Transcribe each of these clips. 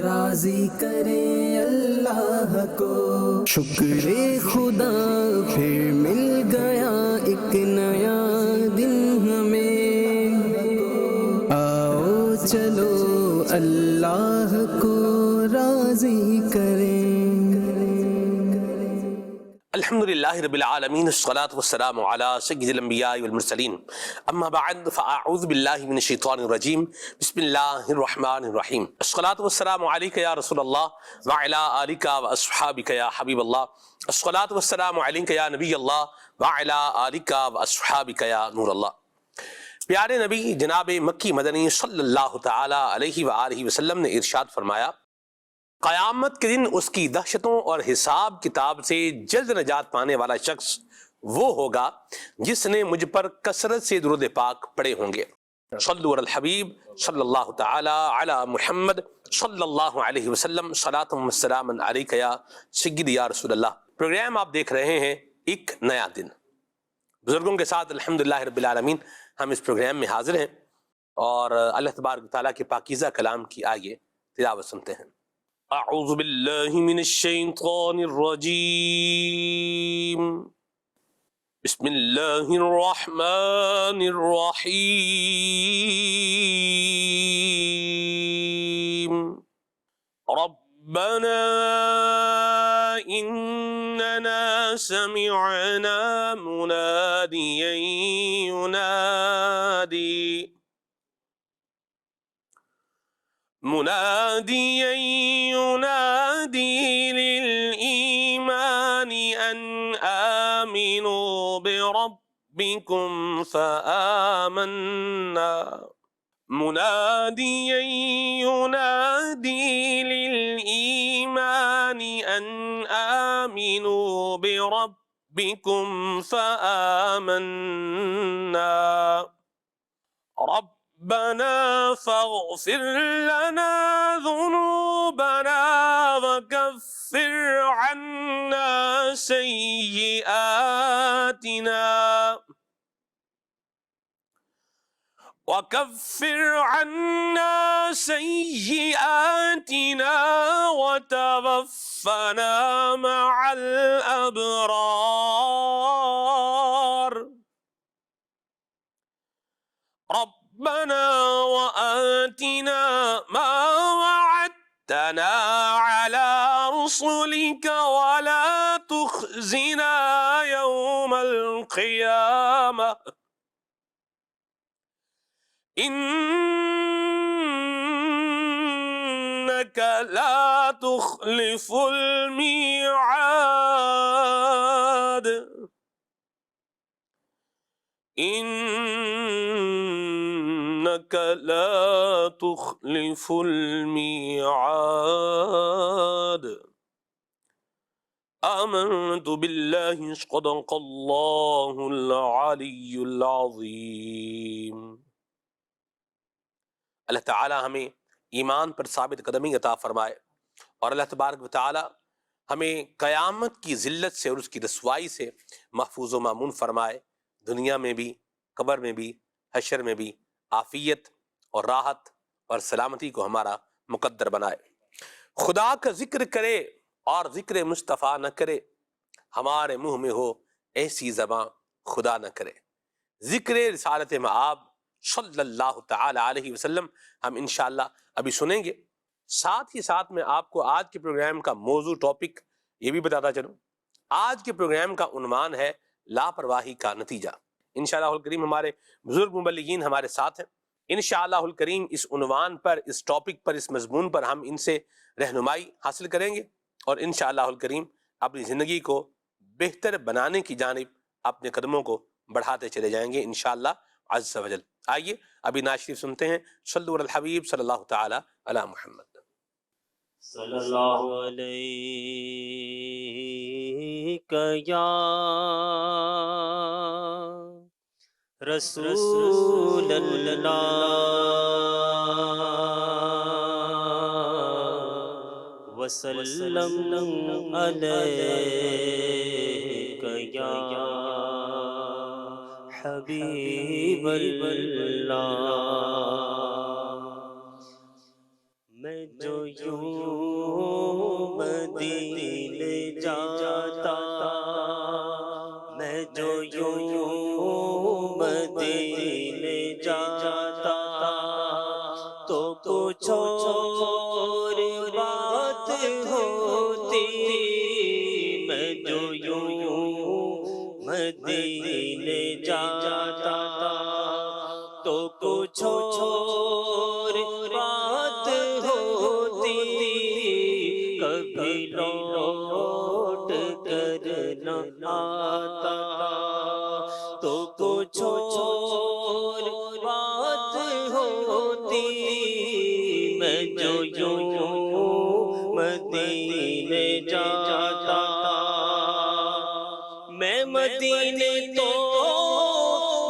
راضی کریں اللہ کو، شکر خدا پھر مل گیا ایک نیا دن ہمیں، آؤ چلو اللہ کو راضی کریں۔ الحمدللہ رب العالمین، الصلاة والسلام علی سید الانبیاء والمرسلین، اما بعد فاعوذ باللہ من الشیطان الرجیم، بسم اللہ الرحمن الرحیم۔ الصلاة والسلام علیک یا رسول اللہ وعلی آلک واصحابک یا حبیب اللہ، الصلاة والسلام علیک یا نبی اللہ وعلی آلک واصحابک یا نور اللہ۔ پیارے نبی جناب مکی مدنی صلی اللہ تعالی علیہ وآلہ وسلم نے ارشاد فرمایا، قیامت کے دن اس کی دہشتوں اور حساب کتاب سے جلد نجات پانے والا شخص وہ ہوگا جس نے مجھ پر کثرت سے درود پاک پڑھے ہوں گے۔ صلو علی الحبیب صلی اللہ تعالی علی محمد صلی اللہ علیہ وسلم، صلاۃ و سلام علیک یا سیدی یا رسول اللہ۔ پروگرام آپ دیکھ رہے ہیں ایک نیا دن، بزرگوں کے ساتھ الحمدللہ رب العالمین ہم اس پروگرام میں حاضر ہیں اور اللہ تبارک و تعالیٰ کے پاکیزہ کلام کی آئیے تلاوت سنتے ہیں۔ اعوذ باللہ من الشیطان الرجیم، بسم اللہ الرحمن الرحیم۔ ربنا اننا سمعنا منادیا ينادي للإيمان أن آمنوا بربكم فآمنا، مناديا ينادي للإيمان أن آمنوا بربكم فآمنا، ربنا فاغفر لنا ذنوبنا وكفر عنا سيئاتنا وتوفنا مع الأبرار، ربنا وآتنا ما وعدتنا على رسلك ولا تخزنا يوم القيامة إنك لا تخلف الميعاد، إنك لا تخلف الميعاد۔ آمنت بالله صدق الله العلي العظيم۔ اللہ تعالی ہمیں ایمان پر ثابت قدمی عطا فرمائے اور اللہ تبارک و تعالی ہمیں قیامت کی ذلت سے اور اس کی رسوائی سے محفوظ و مامون فرمائے، دنیا میں بھی، قبر میں بھی، حشر میں بھی عافیت اور راحت اور سلامتی کو ہمارا مقدر بنائے۔ خدا کا ذکر کرے اور ذکر مصطفیٰ نہ کرے، ہمارے منہ میں ہو ایسی زباں خدا نہ کرے۔ ذکر رسالت مآب صلی اللہ تعالی علیہ وسلم ہم انشاءاللہ ابھی سنیں گے۔ ساتھ ہی ساتھ میں آپ کو آج کے پروگرام کا موضوع ٹاپک یہ بھی بتاتا چلوں۔ آج کے پروگرام کا عنوان ہے لاپرواہی کا نتیجہ۔ انشاءاللہ الکریم ہمارے بزرگ مبلغین ہمارے ساتھ ہیں، انشاءاللہ الکریم اس عنوان پر، اس ٹاپک پر، اس مضمون پر ہم ان سے رہنمائی حاصل کریں گے اور انشاءاللہ الکریم اپنی زندگی کو بہتر بنانے کی جانب اپنے قدموں کو بڑھاتے چلے جائیں گے انشاءاللہ عز و جل۔ آئیے ابھی نعت شریف سنتے ہیں۔ صلو علی الحبیب صلی اللہ تعالی علی محمد۔ صلی اللہ علیہ یا رسول اللہ وسلم علیک یا حبیب اللہ۔ میں جو یوں مدینے جاتا، میں جو یوں مدینے جاتا، تو کچھ اور بات ہوتی، میں جو یوں مدینے جاتا، تو کچھ اور بات ہوتی، کبھی لوٹ کر نہ آتا، تو کچھ اور بات ہوتی، میں جو یوں مدینے جاتا، میں مدینے تو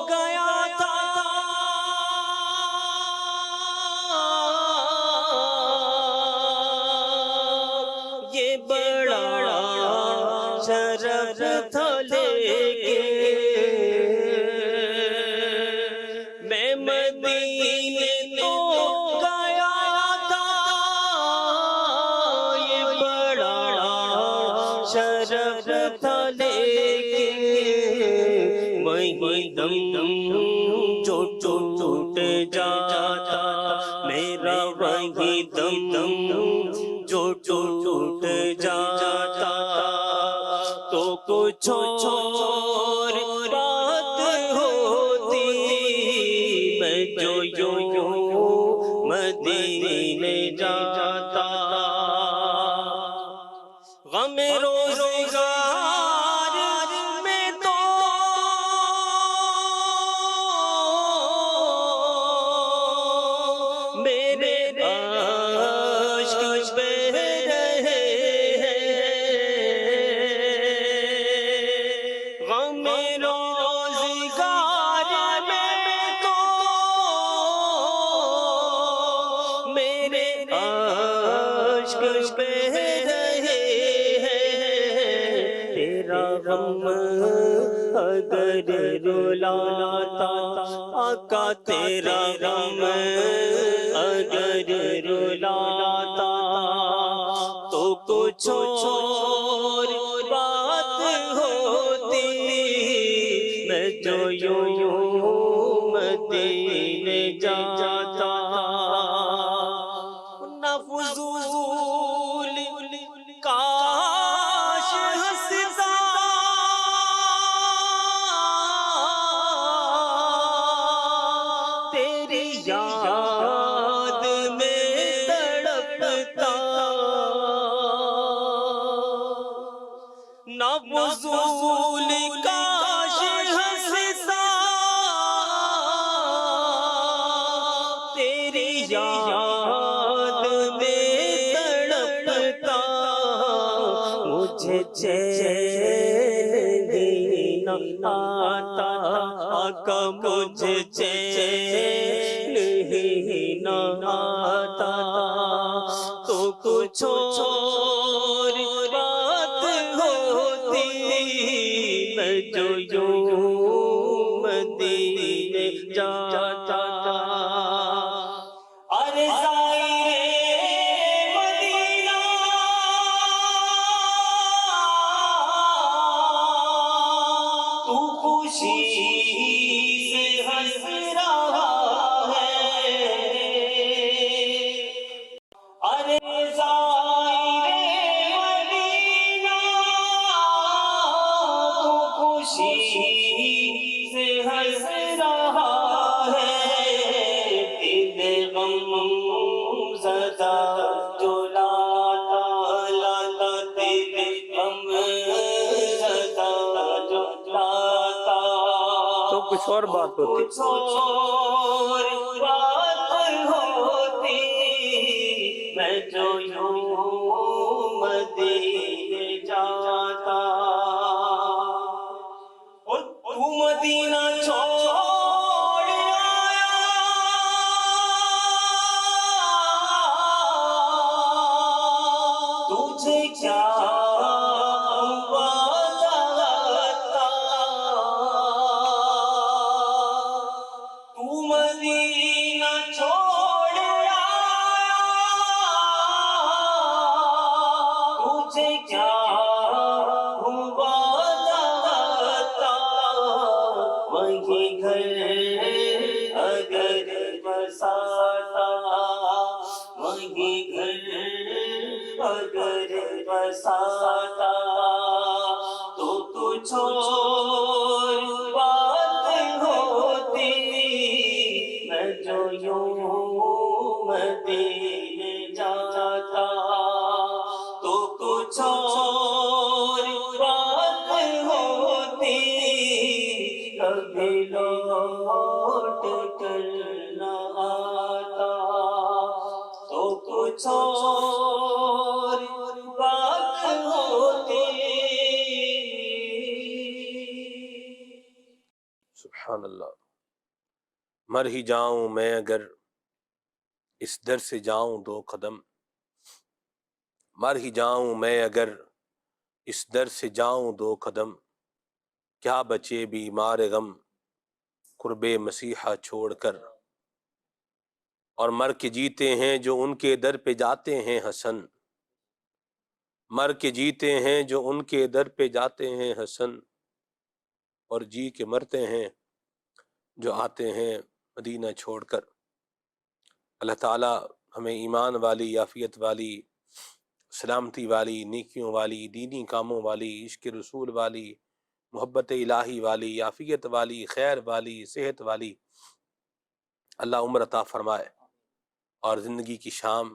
گیا تھا، یہ بڑا شرف تھا لیکن میں مدینے تو گیا تھا، یہ بڑا شرف تھا لیکن وہیں دم جو ٹوٹ جاتا، میرا وہیں دم جو ٹوٹ جاتا، تو کچھ اور بات ہوتی، میں جو یوں مدینے جاتا، غم روزگار میں تو میرے عاشق بہ رہے ہیں، غم روزگار میں تو میرے عاشق بہ رہے ہیں، تیرا غم اگر رلاتا آقا، تیرا غم اگر رلاتا، تو کچھ اور بات ہوتی، میں جو یوں مدینے جاتا، نہ فضول کاش ہنستا، تیری یاد میں تڑپتا، نہ فضول کاش ہنستا، تیری یاد میں تڑپتا، مجھے چین ہی نہ آتا، آقا مجھے چین ہی نہ آتا، تو کچھ اور بات ہوتی، میں جو یوں مدینے جاتا، ارے زائرے مدینہ تو خوشی سے ہنس رہا ہے، ارے زائرے مدینہ تو خوشی سے ہنس رہا ہے، دل غم زدہ جو لاتا دل غم زدہ جو لاتا، تو کچھ اور بات ہوتی، کچھ اور بات ہوتی، میں جو یوں مدینے جاتا، اور تو مدینہ چھوڑ آیا، تجھے کیا ہوا جاتا، تو مدینہ چھوڑ آیا، مجھے کیا ہوا جاتا وہی گھر اگر بساتا وہی گھر اگر بساتا تو چھوڑ بات ہوتی میں جو یوں مدینے جاتا تو کچھ اور بات ہوتی کبھی لوٹ کر نہ آتا تو کچھ اور بات ہوتی سبحان اللہ. مر ہی جاؤں میں اگر اس در سے جاؤں دو قدم، مر ہی جاؤں میں اگر اس در سے جاؤں دو قدم، کیا بچے بیمار غم قرب مسیحا چھوڑ کر. اور مر کے جیتے ہیں جو ان کے در پہ جاتے ہیں حسن، مر کے جیتے ہیں جو ان کے در پہ جاتے ہیں حسن، اور جی کے مرتے ہیں جو آتے ہیں مدینہ چھوڑ کر. اللہ تعالیٰ ہمیں ایمان والی، عافیت والی، سلامتی والی، نیکیوں والی، دینی کاموں والی، عشق رسول والی، محبت الہی والی، عافیت والی، خیر والی، صحت والی اللہ عمر عطا فرمائے، اور زندگی کی شام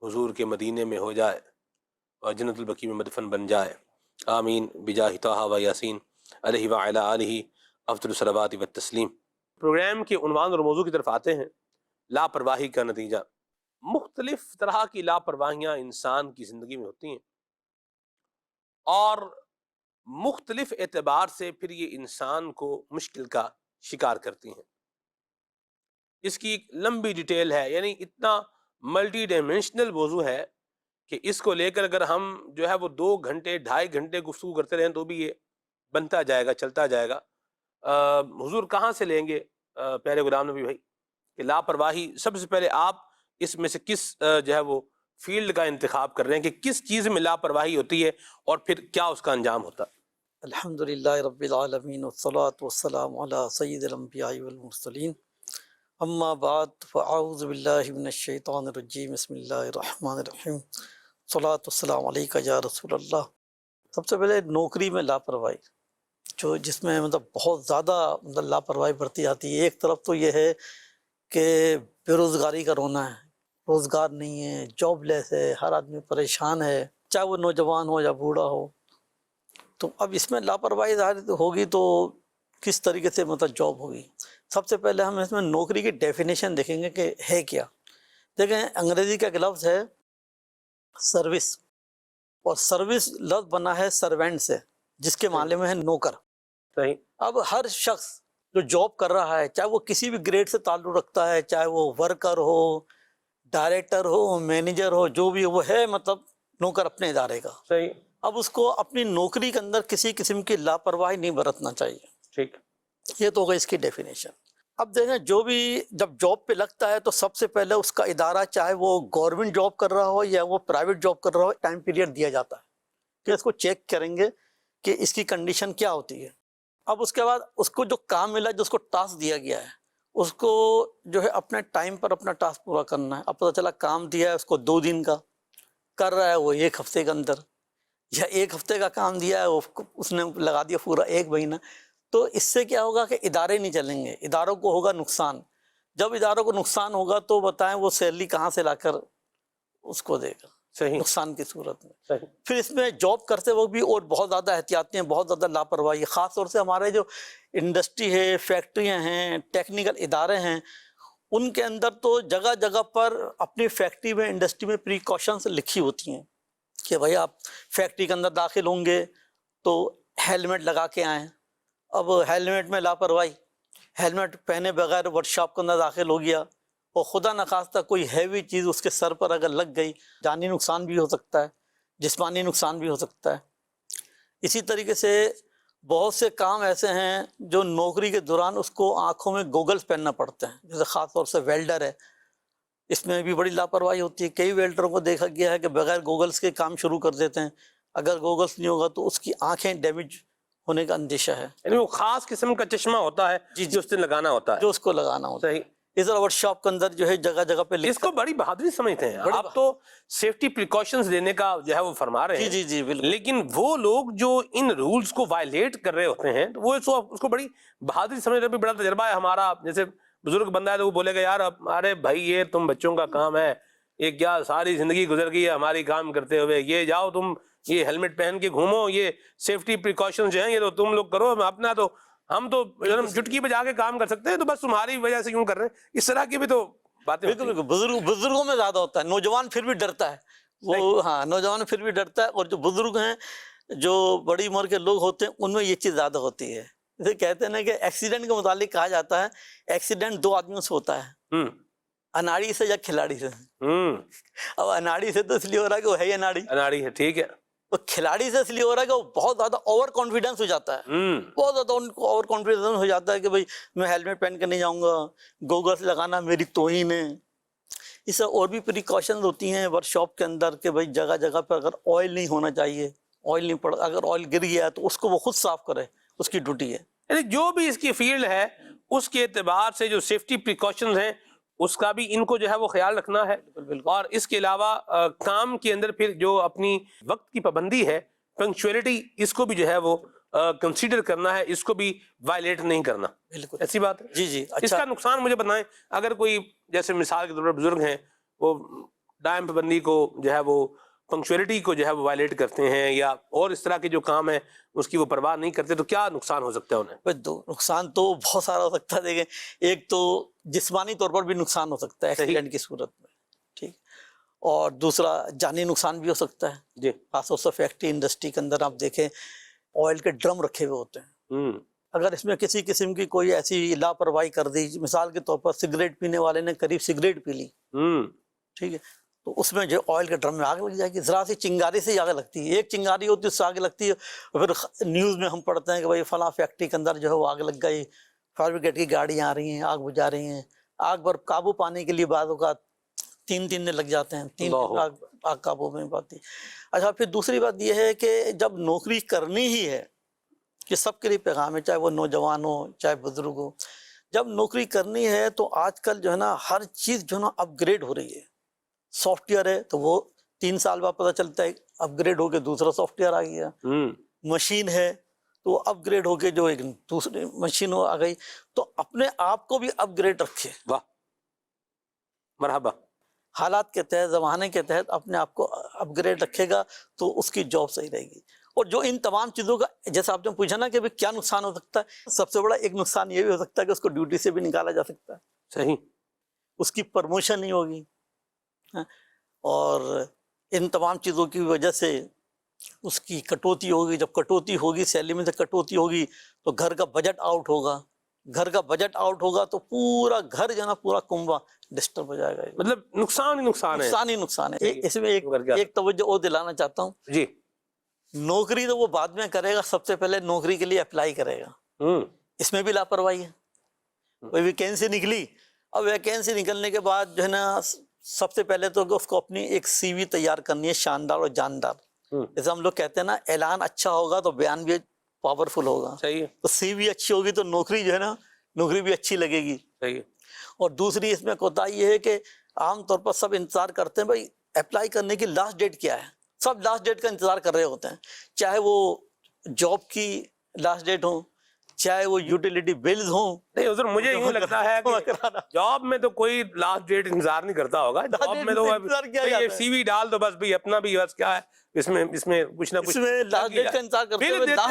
حضور کے مدینے میں ہو جائے اور جنت البقیع میں مدفن بن جائے. آمین بجاہ طہ و یاسین علیہ وعلی آلہ افضل الصلوات والتسلیم. پروگرام کے عنوان اور موضوع کی طرف آتے ہیں، لاپرواہی کا نتیجہ. مختلف طرح کی لاپرواہیاں انسان کی زندگی میں ہوتی ہیں، اور مختلف اعتبار سے پھر یہ انسان کو مشکل کا شکار کرتی ہیں. اس کی ایک لمبی ڈیٹیل ہے، یعنی اتنا ملٹی ڈائمینشنل موضوع ہے کہ اس کو لے کر اگر ہم جو ہے وہ 2 گھنٹے 2.5 گھنٹے گفتگو کرتے رہیں تو بھی یہ بنتا جائے گا، چلتا جائے گا. حضور کہاں سے لیں گے پیارے غلام نبی بھائی کہ لاپرواہی؟ سب سے پہلے آپ اس میں سے کس جو ہے وہ فیلڈ کا انتخاب کر رہے ہیں کہ کس چیز میں لاپرواہی ہوتی ہے اور پھر کیا اس کا انجام ہوتا؟ الحمدللہ رب العالمین والصلاة والسلام علی سید الانبیاء والمرسلین، اما بعد فاعوذ باللہ من الشیطان الرجیم، بسم اللہ الرحمن الرحیم، صلاۃ والسلام علیکہ یا رسول اللہ. سب سے پہلے نوکری میں لاپرواہی، جو جس میں بہت زیادہ لاپرواہی برتی جاتی ہے. ایک طرف تو یہ ہے کہ بے روزگاری کا رونا ہے، روزگار نہیں ہے، جاب لیس ہے، ہر آدمی پریشان ہے، چاہے وہ نوجوان ہو یا بوڑھا ہو. تو اب اس میں لاپرواہی ظاہر ہوگی تو کس طریقے سے جاب ہوگی. سب سے پہلے ہم اس میں نوکری کی ڈیفینیشن دیکھیں گے کہ ہے کیا. دیکھیں انگریزی کا ایک لفظ ہے سروس، اور سروس لفظ بنا ہے سروینٹ سے، جس کے معنی میں ہے نوکر. صحیح. اب ہر شخص جو جاب کر رہا ہے، چاہے وہ کسی بھی گریڈ سے تعلق رکھتا ہے، چاہے وہ ورکر ہو، ڈائریکٹر ہو، مینیجر ہو، جو بھی وہ ہے نوکر اپنے ادارے کا. صحیح. اب اس کو اپنی نوکری کے اندر کسی قسم کی لاپرواہی نہیں برتنا چاہیے. ٹھیک. یہ تو ہوگا اس کی ڈیفینیشن. اب دیکھیں جو بھی جب جاب پہ لگتا ہے تو سب سے پہلے اس کا ادارہ، چاہے وہ گورنمنٹ جاب کر رہا ہو یا وہ پرائیویٹ جاب کر رہا ہو، ٹائم پیریڈ دیا جاتا ہے کہ اس کو چیک کریں گے کہ اس کی کنڈیشن کیا ہوتی ہے. اب اس کے بعد اس کو جو کام ملا، جو اس کو ٹاسک دیا گیا ہے، اس کو جو ہے اپنے ٹائم پر اپنا ٹاسک پورا کرنا ہے. اب پتہ چلا کام دیا ہے اس کو 2 دن کا، کر رہا ہے وہ 1 ہفتے کے اندر، یا 1 ہفتے کا کام دیا ہے اس نے لگا دیا پورا 1 مہینہ. تو اس سے کیا ہوگا کہ ادارے نہیں چلیں گے، اداروں کو ہوگا نقصان. جب اداروں کو نقصان ہوگا تو بتائیں وہ سیلری کہاں سے لا کر اس کو دے گا؟ صحیح. نقصان کی صورت میں. صحیح. پھر اس میں جاب کرتے وقت بھی اور بہت زیادہ احتیاطی ہیں، بہت زیادہ لاپرواہی. خاص طور سے ہمارے جو انڈسٹری ہے، فیکٹریاں ہیں، ٹیکنیکل ادارے ہیں، ان کے اندر تو جگہ جگہ پر اپنی فیکٹری میں، انڈسٹری میں پریکاشنز لکھی ہوتی ہیں کہ بھائی آپ فیکٹری کے اندر داخل ہوں گے تو ہیلمٹ لگا کے آئیں. اب ہیلمٹ میں لاپرواہی، ہیلمٹ پہنے بغیر ورک شاپ کے اندر داخل ہو گیا، اور خدا نخواستہ کوئی ہیوی چیز اس کے سر پر اگر لگ گئی، جانی نقصان بھی ہو سکتا ہے، جسمانی نقصان بھی ہو سکتا ہے. اسی طریقے سے بہت سے کام ایسے ہیں جو نوکری کے دوران اس کو آنکھوں میں گوگلز پہننا پڑتے ہیں، جیسے خاص طور سے ویلڈر ہے، اس میں بھی بڑی لاپرواہی ہوتی ہے. کئی ویلڈروں کو دیکھا گیا ہے کہ بغیر گوگلس کے کام شروع کر دیتے ہیں. اگر گوگلس نہیں ہوگا تو اس کی آنکھیں ڈیمیج ہونے کا اندیشہ ہے. یعنی وہ خاص قسم کا چشمہ ہوتا ہے جو اس سے لگانا ہوتا ہے. جو اس کو لگانا ہوتا ہے. صحیح. ادھر ورک شاپ کے اندر جو ہے جگہ جگہ پہ اس کو بڑی بہادری سمجھتے ہیں. آپ تو سیفٹی پریکاشنز لینے کا جو ہے وہ فرما رہے ہیں. جی جی بالکل. لیکن وہ لوگ جو ان رولز کو وائلیٹ کر رہے ہوتے ہیں وہ اس کو بڑی بہادری سمجھ رہے. بڑا تجربہ ہے ہمارا. جیسے بزرگ بندہ ہے تو وہ بولے گا یار ارے بھائی یہ تم بچوں کا کام ہے, یہ کیا ساری زندگی گزر گئی ہے ہماری کام کرتے ہوئے, یہ جاؤ تم یہ ہیلمٹ پہن کے گھومو, یہ سیفٹی پریکاشنز جو ہیں یہ تو تم لوگ کرو, اپنا تو ہم تو چٹکی بجا کے کام کر سکتے ہیں, تو بس تمہاری وجہ سے کیوں کر رہے ہیں. اس طرح کی بھی تو باتیں بالکل بالکل. بزرگوں میں زیادہ ہوتا ہے. نوجوان پھر بھی ڈرتا ہے وہ. ہاں نوجوان پھر بھی ڈرتا ہے. اور جو بزرگ ہیں جو بڑی عمر کے لوگ ہوتے ہیں ان میں یہ چیز زیادہ ہوتی ہے. جیسے کہتے ہیں نا کہ ایکسیڈنٹ کے متعلق کہا جاتا ہے ایکسیڈنٹ دو آدمیوں سے ہوتا ہے, اناڑی سے یا کھلاڑی سے. اب اناڑی سے تو اس لیے ہو رہا ہے کہ وہ ہے اناڑی ہے. ٹھیک ہے. تو کھلاڑی سے اس لیے ہو رہا ہے کہ وہ بہت زیادہ اوور کانفیڈنس ہو جاتا ہے. بہت زیادہ ان کو اوور کانفیڈنس ہو جاتا ہے کہ بھائی میں ہیلمٹ پہن کے نہیں جاؤں گا, گوگلس لگانا میری توہین ہے. اس سے اور بھی پریکاشنز ہوتی ہیں ورک شاپ کے اندر کہ بھائی جگہ جگہ پہ اگر آئل نہیں ہونا چاہیے, آئل نہیں پڑ, اگر آئل گر گیا تو اس کو وہ خود صاف کرے, اس کی ڈیوٹی ہے. یعنی جو بھی اس کی فیلڈ ہے اس کے اعتبار سے جو سیفٹی پریکاشنز ہیں اس کا بھی ان کو جو ہے وہ خیال رکھنا ہے. اور اس کے علاوہ کام کے اندر پھر جو اپنی وقت کی پابندی ہے, پنکچوئلٹی, اس کو بھی جو ہے وہ کنسیڈر کرنا ہے, اس کو بھی وائلیٹ نہیں کرنا. بالکل ایسی بات ہے. جی جی. اس کا نقصان مجھے بتائیں. اگر کوئی جیسے مثال کے طور پر بزرگ ہیں وہ ٹائم پابندی کو جو ہے وہ پنکچوئلٹی کو جو ہے وہ وائلیٹ کرتے ہیں یا اور اس طرح کے جو کام ہے اس کی وہ پرواہ نہیں کرتے, تو کیا نقصان ہو سکتا ہے انہیں؟ نقصان تو بہت سارا ہو سکتا ہے. دیکھیں ایک تو جسمانی طور پر بھی نقصان ہو سکتا ہے ایکسیڈنٹ کی صورت میں, ٹھیک, اور دوسرا جانی نقصان بھی ہو سکتا ہے. جی. خاص طور سے فیکٹری انڈسٹری کے اندر آپ دیکھیں آئل کے ڈرم رکھے ہوئے ہوتے ہیں. اگر اس میں کسی قسم کی کوئی ایسی لاپرواہی کر دی, مثال کے طور پر سگریٹ پینے والے نے قریب سگریٹ پی لی, ٹھیک ہے, تو اس میں جو آئل کے ڈرم میں آگ لگ جائے گی. ذرا سی چنگاری سے ہی آگ لگتی ہے, ایک چنگاری ہوتی ہے اس سے آگ لگتی ہے. پھر نیوز میں ہم پڑھتے ہیں کہ بھائی فلاں فیکٹری کے اندر جو ہے وہ آگ لگ گئی, فائر بریگیڈ کی گاڑیاں آ رہی ہیں, آگ بجھا رہی ہیں. آگ پر قابو پانے کے لیے بعض اوقات 3 دن لگ جاتے ہیں, 3 دن آگ قابو میں پاتی. اچھا پھر دوسری بات یہ ہے کہ جب نوکری کرنی ہی ہے, کہ سب کے لیے پیغام ہے, چاہے وہ نوجوان ہو چاہے بزرگ ہو, جب نوکری کرنی ہے تو آج کل جو ہے نا ہر چیز جو ہے نا اپ گریڈ ہو رہی ہے. سافٹ ویئر ہے تو وہ 3 سال بعد پتہ چلتا ہے اپ گریڈ ہو کے دوسرا سافٹ ویئر آ گیا. مشین ہے تو اپ گریڈ ہو کے جو ایک دوسری مشین آ گئی. تو اپنے آپ کو بھی اپ گریڈ رکھے. واہ مرحبا. حالات کے تحت, زمانے کے تحت اپنے آپ کو اپ گریڈ رکھے گا تو اس کی جاب صحیح رہے گی. اور جو ان تمام چیزوں کا جیسا آپ نے پوچھا نا کہ کیا نقصان ہو سکتا ہے, سب سے بڑا ایک نقصان یہ بھی ہو سکتا ہے کہ اس کو ڈیوٹی سے بھی نکالا جا سکتا ہے. صحیح. اس کی پرموشن نہیں ہوگی. اور ان تمام چیزوں کی وجہ سے اس کی کٹوتی ہوگی. جب کٹوتی ہوگی, سیلری میں سے کٹوتی ہوگی تو گھر کا بجٹ آؤٹ ہوگا. گھر کا بجٹ آؤٹ ہوگا تو پورا گھر جو ہے نا پورا کنبا ڈسٹرب ہو جائے گا. مطلب نقصان ہی نقصان ہے. نقصان ہی نقصان ہے. اس میں ایک توجہ اور دلانا چاہتا ہوں. جی. نوکری تو وہ بعد میں کرے گا, سب سے پہلے نوکری کے لیے اپلائی کرے گا. اس میں بھی لاپرواہی ہے. کوئی ویکینسی نکلی, اب ویکینسی نکلنے کے بعد جو ہے نا سب سے پہلے تو اس کو اپنی ایک سی وی تیار کرنی ہے شاندار اور جاندار. جیسے ہم لوگ کہتے ہیں نا اعلان اچھا ہوگا تو بیان بھی پاورفل ہوگا. صحیح ہے. تو سی وی اچھی ہوگی تو نوکری جو ہے نا نوکری بھی اچھی لگے گی. صحیح ہے. اور دوسری اس میں کوتاہی یہ ہے کہ عام طور پر سب انتظار کرتے ہیں بھائی اپلائی کرنے کی لاسٹ ڈیٹ کیا ہے. سب لاسٹ ڈیٹ کا انتظار کر رہے ہوتے ہیں, چاہے وہ جاب کی لاسٹ ڈیٹ ہو, چاہے وہ یوٹیلیٹی بلز ہوں. نہیں حضور مجھے یوں لگتا ہے کہ جاب میں تو کوئی لاسٹ ڈیٹ انتظار نہیں کرتا ہوگا. جاب میں تو سی وی ڈال دو بس, بھی اپنا بھی بس کیا ہے اس میں کچھ نہ کچھ لاسٹ ڈیٹ کا انتظار کرتے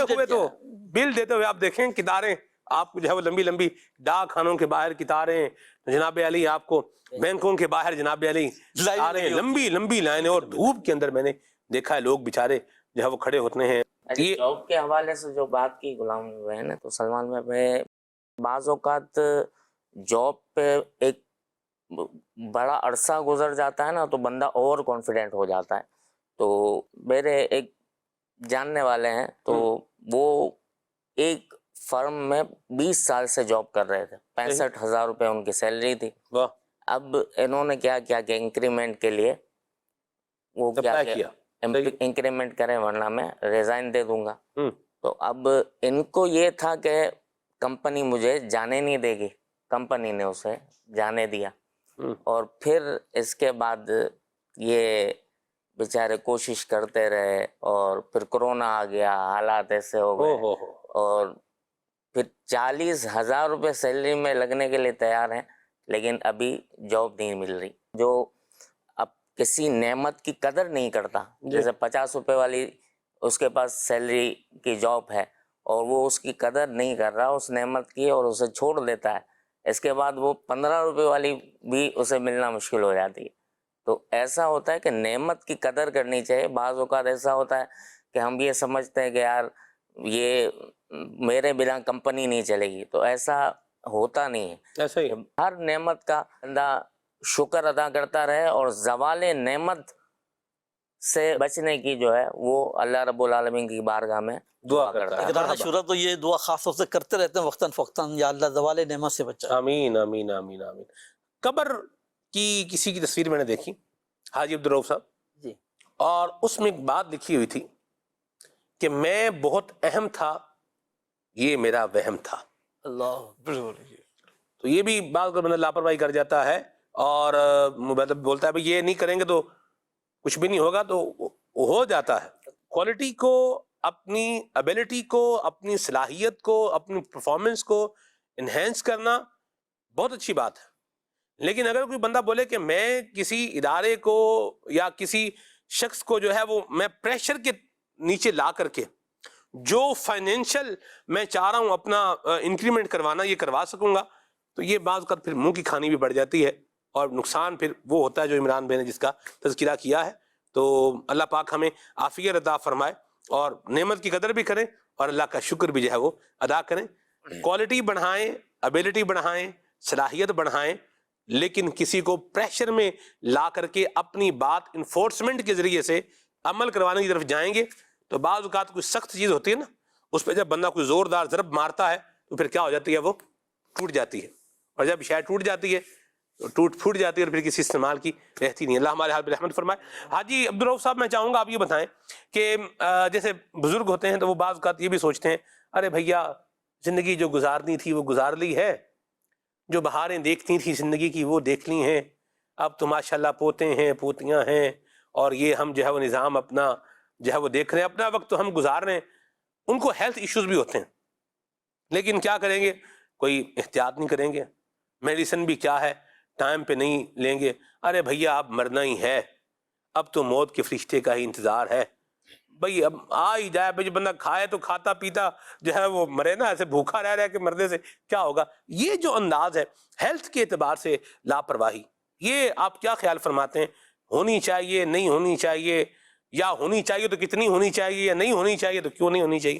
ہوئے تو بل دیتے ہوئے آپ دیکھیں قطاریں آپ کو جو ہے وہ لمبی لمبی ڈاک خانوں کے باہر قطاریں, جناب علی آپ کو بینکوں کے باہر جناب علی لمبی لمبی لائنیں, اور دھوپ کے اندر میں نے دیکھا ہے لوگ بیچارے جو ہے وہ کھڑے ہوتے ہیں. جاب کے حوالے سے جو بات کی غلام ہوئے ہیں تو سلمان میں بعض اوقات جاب پہ ایک بڑا عرصہ گزر جاتا ہے نا تو بندہ اوور کانفیڈنٹ ہو جاتا ہے. تو میرے ایک جاننے والے ہیں تو وہ ایک فرم میں 20 سال سے جاب کر رہے تھے, 65,000 روپے ان کی سیلری تھی. اب انہوں نے کیا کیا کہ انکریمنٹ کے لیے وہ کیا کیا انکریمنٹ کریں ورنہ میں ریزائن دے دوں گا. تو اب ان کو یہ تھا کہ کمپنی مجھے جانے نہیں دے گی، کمپنی نے اسے جانے دیا. اور پھر اس کے بعد یہ بیچارے کوشش کرتے رہے اور پھر کرونا آ گیا، حالات ایسے ہو گئے اور پھر 40,000 روپے سیلری میں لگنے کے لیے تیار ہیں لیکن ابھی جاب نہیں مل رہی. جو اب کسی نعمت کی قدر نہیں کرتا، جیسے 50 روپے والی اس کے پاس سیلری کی جاب ہے اور وہ اس کی قدر نہیں کر رہا اس نعمت کی اور اسے چھوڑ دیتا ہے، اس کے بعد وہ 15 روپے والی بھی اسے ملنا مشکل ہو جاتی ہے. تو ایسا ہوتا ہے کہ نعمت کی قدر کرنی چاہیے. بعض اوقات ایسا ہوتا ہے کہ ہم یہ سمجھتے ہیں کہ یار یہ میرے بنا کمپنی نہیں چلے گی، تو ایسا ہوتا نہیں ہے. ایسا ہی ہر نعمت کا بندہ شکر ادا کرتا رہے اور زوال نعمت سے بچنے کی جو ہے وہ اللہ رب العالمین کی بارگاہ میں دعا کرتا ہے. اقدار شورا تو یہ دعا خاص طور سے کرتے رہتے ہیں وقتاً فوقتاً، یا اللہ زوال نعمت سے بچا. آمین آمین آمین آمین. قبر کی کسی کی تصویر میں نے دیکھی، حاجی عبدالرؤف صاحب جی. اور اس میں ایک بات لکھی ہوئی تھی کہ میں بہت اہم تھا، یہ میرا وہم تھا. اللہ تو یہ بھی بعض اگر بندہ لاپرواہی کر جاتا ہے اور بولتا ہے بھئی یہ نہیں کریں گے تو کچھ بھی نہیں ہوگا، تو ہو جاتا ہے. کوالٹی کو، اپنی ابیلٹی کو، اپنی صلاحیت کو، اپنی پرفارمنس کو انہینس کرنا بہت اچھی بات ہے. لیکن اگر کوئی بندہ بولے کہ میں کسی ادارے کو یا کسی شخص کو جو ہے وہ میں پریشر کے نیچے لا کر کے جو فائنینشل میں چاہ رہا ہوں اپنا انکریمنٹ کروانا یہ کروا سکوں گا، تو یہ بعض اوقات پھر منہ کی کھانی بھی بڑھ جاتی ہے اور نقصان پھر وہ ہوتا ہے جو عمران بھائی نے جس کا تذکرہ کیا ہے. تو اللہ پاک ہمیں عافیت عطا فرمائے اور نعمت کی قدر بھی کریں اور اللہ کا شکر بھی جو ہے وہ ادا کریں. کوالٹی بڑھائیں، ابیلٹی بڑھائیں، صلاحیت بڑھائیں، لیکن کسی کو پریشر میں لا کر کے اپنی بات انفورسمنٹ کے ذریعے سے عمل کروانے کی طرف جائیں گے تو بعض اوقات کوئی سخت چیز ہوتی ہے نا، اس پہ جب بندہ کوئی زوردار ضرب مارتا ہے تو پھر کیا ہو جاتی ہے، وہ ٹوٹ جاتی ہے. اور جب شاید ٹوٹ جاتی ہے تو ٹوٹ پھوٹ جاتی ہے اور پھر کسی استعمال کی رہتی نہیں. اللہ ہمارے حال پہ رحمت فرمائے. حاجی عبدالرؤف صاحب میں چاہوں گا آپ یہ بتائیں کہ جیسے بزرگ ہوتے ہیں تو وہ بعض اوقات یہ بھی سوچتے ہیں ارے بھیا زندگی جو گزارنی تھی وہ گزار لی ہے، جو بہاریں دیکھتی تھیں زندگی کی وہ دیکھ لی ہیں، اب تو ماشاءاللہ پوتے ہیں پوتیاں ہیں اور یہ ہم جو ہے وہ نظام اپنا جو ہے وہ دیکھ رہے ہیں، اپنا وقت تو ہم گزار رہے ہیں. ان کو ہیلتھ ایشوز بھی ہوتے ہیں لیکن کیا کریں گے، کوئی احتیاط نہیں کریں گے، میڈیسن بھی کیا ہے ٹائم پہ نہیں لیں گے. ارے بھیا اب مرنا ہی ہے، اب تو موت کے فرشتے کا ہی انتظار ہے، بھئی اب آ ہی جائے، بھئی بندہ کھائے تو کھاتا پیتا جو ہے وہ مرے نا، ایسے بھوکا رہ رہا کہ مرنے سے کیا ہوگا. یہ جو انداز ہے ہیلتھ کے اعتبار سے لاپرواہی، یہ آپ کیا خیال فرماتے ہیں، ہونی چاہیے نہیں ہونی چاہیے، یا ہونی چاہیے تو کتنی ہونی چاہیے، یا نہیں ہونی چاہیے تو کیوں نہیں ہونی چاہیے؟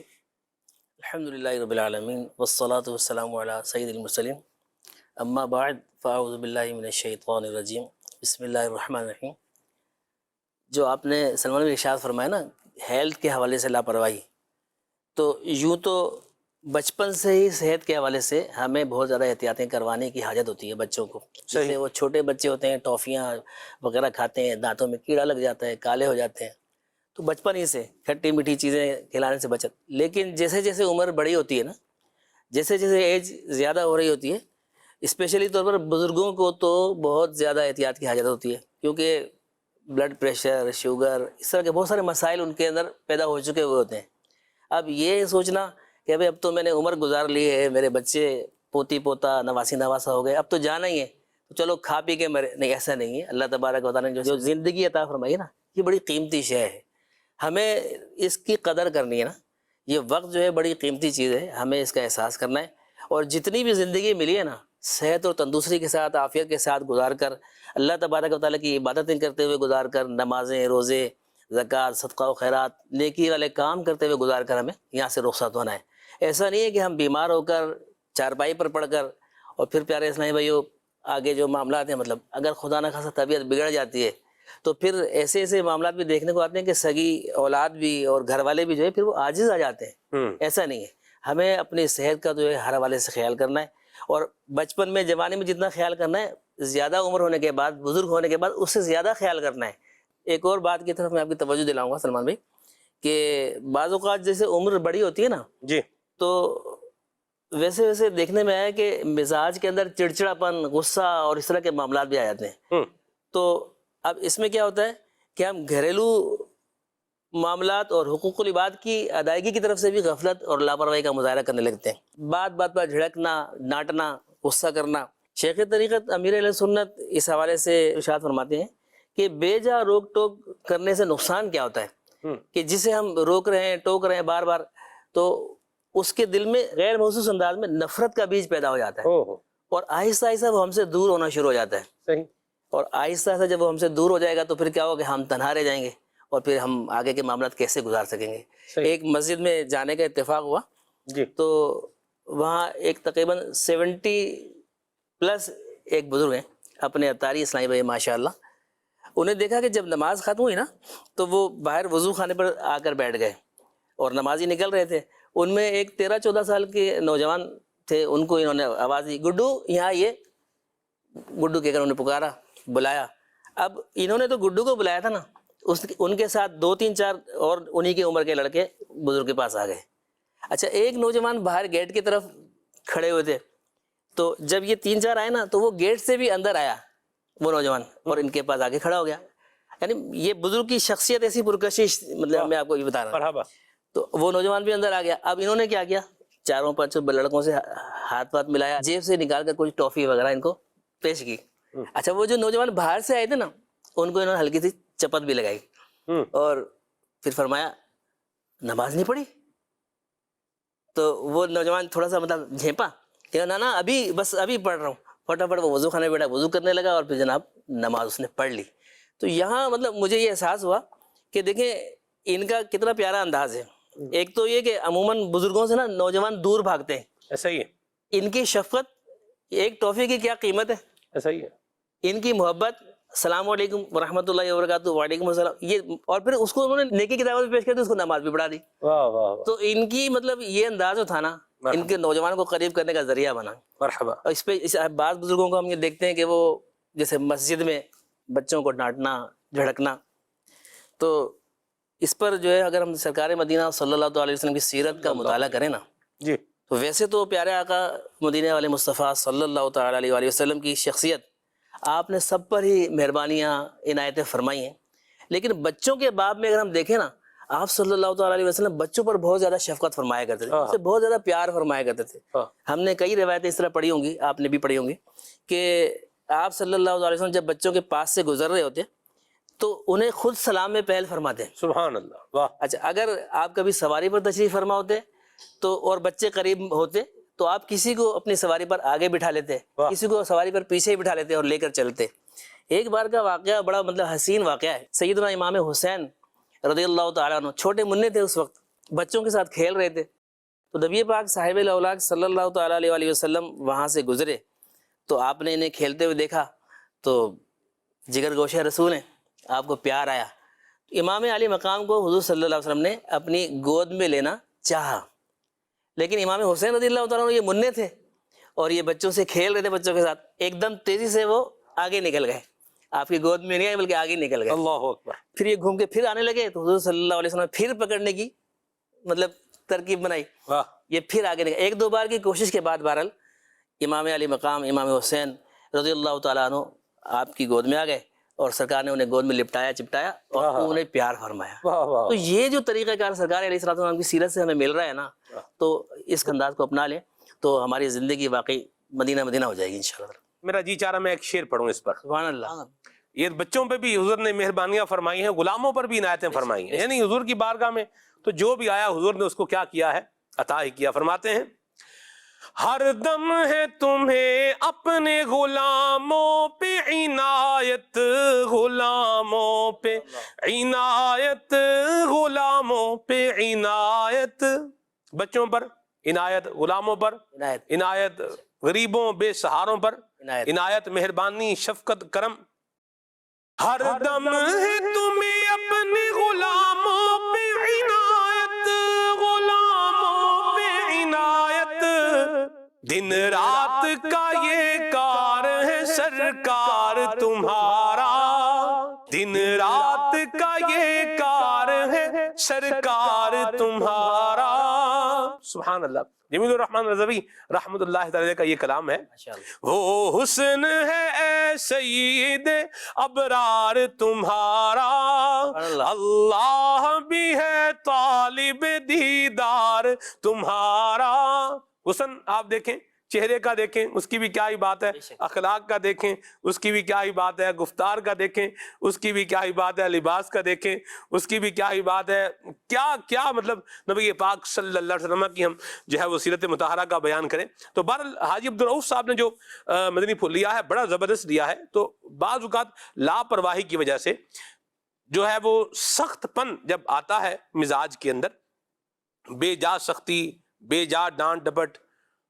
الحمدللہ رب العالمین والصلاة والسلام علی سید المرسلین، اما بعد فاعوذ باللہ من الشیطان الرجیم، بسم اللہ الرحمن الرحیم. جو آپ نے سلمان بن ارشاد فرمایا نا ہیلتھ کے حوالے سے لاپرواہی، تو یوں تو بچپن سے ہی صحت کے حوالے سے ہمیں بہت زیادہ احتیاطیں کروانے کی حاجت ہوتی ہے بچوں کو. جیسے وہ چھوٹے بچے ہوتے ہیں ٹافیاں وغیرہ کھاتے ہیں، دانتوں میں کیڑا لگ جاتا ہے، کالے ہو جاتے ہیں، تو بچپن ہی سے کھٹی میٹھی چیزیں کھلانے سے بچت. لیکن جیسے جیسے عمر بڑی ہوتی ہے نا، جیسے جیسے ایج زیادہ ہو رہی ہوتی ہے، اسپیشلی طور پر بزرگوں کو تو بہت زیادہ احتیاط کی حاجت ہوتی ہے، کیونکہ بلڈ پریشر، شوگر، اس طرح کے بہت سارے مسائل ان کے اندر پیدا ہو چکے ہوئے ہوتے ہیں. اب یہ سوچنا کہ اب تو میں نے عمر گزار لی ہے، میرے بچے پوتی پوتا نواسی نواسا ہو گئے، اب تو جانا ہی ہے، تو چلو کھا پی کے مرے، نہیں ایسا نہیں ہے. اللہ تبارک و تعالیٰ نے جو زندگی عطا فرمائی ہے نا، یہ بڑی قیمتی شے ہے، ہمیں اس کی قدر کرنی ہے نا. یہ وقت جو ہے بڑی قیمتی چیز ہے، ہمیں اس کا احساس کرنا ہے. اور جتنی بھی زندگی ملی ہے نا، صحت اور تندرستی کے ساتھ، عافیت کے ساتھ گزار کر، اللہ تبارک و تعالیٰ کی عبادتیں کرتے ہوئے گزار کر، نمازیں، روزے، زکوٰۃ، صدقہ و خیرات، نیکی والے کام کرتے ہوئے گزار کر ہمیں یہاں سے رخصت ہونا ہے. ایسا نہیں ہے کہ ہم بیمار ہو کر چارپائی پر پڑھ کر اور پھر پیارے اسلامی بھائیو آگے جو معاملات ہیں، مطلب اگر خدا نہ خاصہ طبیعت بگڑ جاتی ہے تو پھر ایسے ایسے معاملات بھی دیکھنے کو آتے ہیں کہ سگی اولاد بھی اور گھر والے بھی جو ہے پھر وہ عاجز آ جاتے ہیں. ایسا نہیں ہے، ہمیں اپنی صحت کا جو ہے ہر حوالے سے خیال کرنا ہے، اور بچپن میں جوانی میں جتنا خیال کرنا ہے زیادہ عمر ہونے کے بعد، بزرگ ہونے کے بعد اس سے زیادہ خیال کرنا ہے. ایک اور بات کی طرف میں آپ کی توجہ دلاؤں گا سلمان بھائی، کہ بعض اوقات جیسے عمر بڑی ہوتی ہے نا جی تو ویسے ویسے دیکھنے میں آیا کہ مزاج کے اندر چڑچڑاپن، غصہ اور اس طرح کے معاملات بھی آ جاتے ہیں. تو اب اس میں کیا ہوتا ہے کہ ہم گھریلو معاملات اور حقوق العباد کی ادائیگی کی طرف سے بھی غفلت اور لاپرواہی کا مظاہرہ کرنے لگتے ہیں. بات بات پر جھڑکنا، ڈانٹنا، غصہ کرنا. شیخ طریقت امیر علیہ سنت اس حوالے سے ارشاد فرماتے ہیں کہ بے جا روک ٹوک کرنے سے نقصان کیا ہوتا ہے، کہ جسے ہم روک رہے ہیں، ٹوک رہے ہیں بار بار، تو اس کے دل میں غیر محسوس انداز میں نفرت کا بیج پیدا ہو جاتا ہے، اور آہستہ آہستہ وہ ہم سے دور ہونا شروع ہو جاتا ہے. صحیح. اور آہستہ آہستہ جب وہ ہم سے دور ہو جائے گا تو پھر کیا ہوگا کہ ہم تنہا رہ جائیں گے، اور پھر ہم آگے کے معاملات کیسے گزار سکیں گے. ایک مسجد میں جانے کا اتفاق ہوا جی. تو وہاں ایک تقریباً 70 پلس ایک بزرگ ہیں، اپنے اتاری اسلامی بھائی ماشاء اللہ. انہیں دیکھا کہ جب نماز ختم ہوئی نا تو وہ باہر وضو خانے پر آ کر بیٹھ گئے اور نمازی نکل رہے تھے. ان میں ایک 13-14 سال کے نوجوان تھے، ان کو انہوں نے آواز دی، گڈو یہاں یہ. گڈو کہہ کر انہوں نے پکارا، بلایا. اب انہوں نے تو گڈو کو بلایا تھا نا، ان کے ساتھ 2-3-4 اور انہی کی عمر کے لڑکے بزرگ کے پاس آ گئے. اچھا ایک نوجوان باہر گیٹ کی طرف کھڑے ہوئے تھے، تو جب یہ 3-4 آئے نا تو وہ گیٹ سے بھی اندر آیا وہ نوجوان اور ان کے پاس آ کے کھڑا ہو گیا. یعنی یہ بزرگ کی شخصیت ایسی پرکشش، مطلب میں آپ کو یہ بتا رہا ہوں. تو وہ نوجوان بھی اندر آ گیا. اب انہوں نے کیا کیا، 4-5 لڑکوں سے ہاتھ پات ملایا، جیب سے نکال کر کچھ ٹافی وغیرہ ان کو پیش کی. اچھا وہ جو نوجوان باہر سے آئے تھے نا ان کو انہوں نے ہلکی سی چپت بھی لگائی اور پھر فرمایا نماز نہیں پڑھی. تو وہ نوجوان تھوڑا سا مطلب جھیپا کہ نا ابھی پڑھ رہا ہوں. فٹافٹ وہ وضو خانے بیٹھا، وضو کرنے لگا اور پھر جناب نماز اس نے پڑھ لی. تو یہاں مطلب مجھے یہ احساس ہوا کہ دیکھیں ان کا کتنا پیارا انداز ہے. ایک تو یہ کہ عموماً بزرگوں سے نا نوجوان دور بھاگتے ہیں، ایسا ہی ہے. ان کی شفقت، ایک ٹافی کی کیا قیمت ہے، ایسا ہی ہے. ان کی محبت، السلام علیکم ورحمۃ اللہ وبرکاتہ، وعلیکم السلام، یہ اور پھر اس کو انہوں نے نیکی کی دعوت پیش کر دی، اس کو نماز بھی پڑھا دی. واہ واہ. تو ان کی مطلب یہ انداز جو تھا نا ان کے نوجوان کو قریب کرنے کا ذریعہ بنا. مرحبا. اور اس پہ بعض بزرگوں کو ہم یہ دیکھتے ہیں کہ وہ جیسے مسجد میں بچوں کو ڈانٹنا، جھڑکنا، تو اس پر جو ہے اگر ہم سرکار مدینہ صلی اللہ علیہ وسلم کی سیرت کا مطالعہ کریں نا جی تو ویسے تو پیارے آقا مدینہ والے مصطفیٰ صلی اللہ تعالیٰ علیہ وآلہ وسلم کی شخصیت آپ نے سب پر ہی مہربانیاں عنایتیں فرمائی ہیں. لیکن بچوں کے باب میں اگر ہم دیکھیں نا آپ صلی اللہ تعالیٰ علیہ وسلم بچوں پر بہت زیادہ شفقت فرمایا کرتے تھے، ان سے بہت زیادہ پیار فرمایا کرتے تھے. ہم نے کئی روایتیں اس طرح پڑھی ہوں گی، آپ نے بھی پڑھی ہوں گی، کہ آپ صلی اللہ علیہ وسلم جب بچوں کے پاس سے گزر رہے ہوتے تو انہیں خود سلام میں پہل فرماتے ہیں. سبحان اللہ. واہ. اچھا اگر آپ کبھی سواری پر تشریف فرما ہوتے تو اور بچے قریب ہوتے تو آپ کسی کو اپنی سواری پر آگے بٹھا لیتے، کسی کو سواری پر پیچھے ہی بٹھا لیتے اور لے کر چلتے. ایک بار کا واقعہ بڑا مطلب حسین واقعہ ہے. سیدنا امام حسین رضی اللہ تعالیٰ عنہ چھوٹے منع تھے، اس وقت بچوں کے ساتھ کھیل رہے تھے. تو نبی پاک صاحب الاولاق صلی اللہ تعالیٰ علیہ وسلم وہاں سے گزرے تو آپ نے انہیں کھیلتے ہوئے دیکھا تو جگر گوشہ رسول ہیں، آپ کو پیار آیا. امام علی مقام کو حضور صلی اللہ علیہ وسلم نے اپنی گود میں لینا چاہا، لیکن امام حسین رضی اللہ تعالیٰ عنہ یہ منع تھے اور یہ بچوں سے کھیل رہے تھے، بچوں کے ساتھ ایک دم تیزی سے وہ آگے نکل گئے، آپ کی گود میں نہیں آئے بلکہ آگے نکل گئے. اللہ اکبر. پھر یہ گھوم کے پھر آنے لگے تو حضور صلی اللہ علیہ وسلم پھر پکڑنے کی مطلب ترکیب بنائی، یہ پھر آگے نکل. 1-2 بار کی کوشش کے بعد بہرحال امام علی مقام امام حسین رضی اللہ تعالیٰ عنہ آپ کی گود میں آ گئے اور سرکار نے انہیں گود میں لپٹایا چپٹایا اور انہیں پیار فرمایا. تو یہ جو طریقہ کار سرکار علیہ الصلوۃ والسلام کی سیرت سے ہمیں مل رہا ہے نا، تو اس انداز کو اپنا لیں تو ہماری زندگی واقعی مدینہ مدینہ ہو جائے گی انشاءاللہ. میرا جی چاہ رہا میں ایک شعر پڑھوں اس پر. سبحان اللہ. یہ بچوں پہ بھی حضور نے مہربانیاں فرمائی ہیں، غلاموں پر بھی عنایتیں فرمائی ہیں. یعنی حضور کی بارگاہ میں تو جو بھی آیا حضور نے اس کو کیا کیا ہے، عطا ہی کیا. فرماتے ہیں ہر دم ہے تمہیں اپنے غلاموں پہ عنایت، غلاموں پہ عنایت، غلاموں پہ عنایت. بچوں پر عنایت، غلاموں پر عنایت، غریبوں بے سہاروں پر عنایت، مہربانی، شفقت، کرم. ہر دم ہے تمہیں اپنے غلاموں پہ عنایت، غلاموں پہ عنایت. دن رات کا یہ کار ہے سرکار سرکار تمہارا. سبحان اللہ. جمیل الرحمن رضوی رحمۃ اللہ تعالی کا یہ کلام ہے. وہ حسن ہے اے سید ابرار تمہارا, اللہ بھی ہے طالب دیدار تمہارا. حسن آپ دیکھیں, چہرے کا دیکھیں, اس کی بھی کیا ہی بات ہے, اخلاق کا دیکھیں, اس کی بھی کیا ہی بات ہے, گفتار کا دیکھیں, اس کی بھی کیا ہی بات ہے, لباس کا دیکھیں, اس کی بھی کیا ہی بات ہے. کیا کیا مطلب نبی پاک صلی اللہ علیہ وسلم کی ہم جو ہے وہ سیرت مطہرہ کا بیان کریں. تو بہرحال حاجی عبدالرؤف صاحب نے جو مدنی پھول لیا ہے بڑا زبردست لیا ہے. تو بعض اوقات لاپرواہی کی وجہ سے جو ہے وہ سخت پن جب آتا ہے مزاج کے اندر, بے جا سختی, بے جا ڈانٹ ڈپٹ,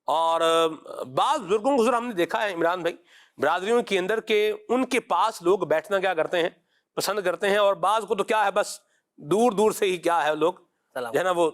اور بعض بزرگوں کو ہم نے دیکھا ہے عمران بھائی برادریوں کے اندر کہ ان کے پاس لوگ بیٹھنا کیا کرتے ہیں, پسند کرتے ہیں, اور بعض کو تو کیا ہے بس دور دور سے ہی کیا ہے لوگ جو ہے نا وہ